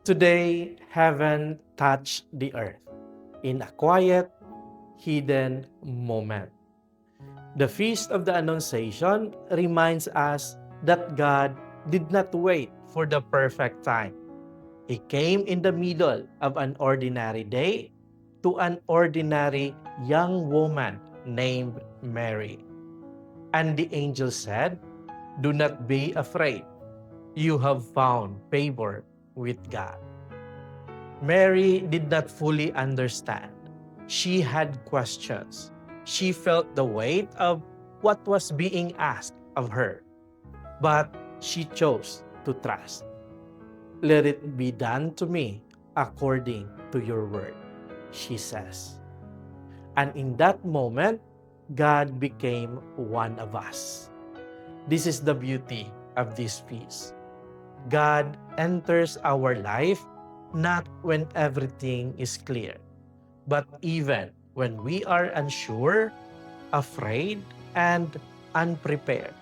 Today, heaven touched the earth in a quiet, hidden moment. The Feast of the Annunciation reminds us that God did not wait for the perfect time. He came in the middle of an ordinary day to an ordinary young woman named Mary. And the angel said, "Do not be afraid. You have found favor with God." Mary did not fully understand. She had questions. She felt the weight of what was being asked of her, but she chose to trust. "Let it be done to me according to your word," she says. And in that moment, God became one of us. This is the beauty of this feast. God enters our life not when everything is clear, but even when we are unsure, afraid, and unprepared.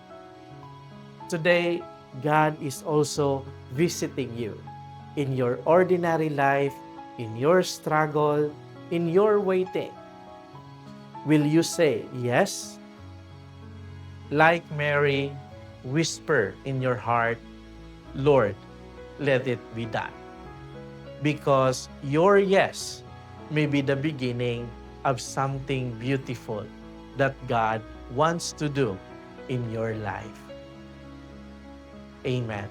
Today, God is also visiting you in your ordinary life, in your struggle, in your waiting. Will you say yes? Like Mary, whisper in your heart, "Lord, let it be done." Because your yes may be the beginning of something beautiful that God wants to do in your life. Amen.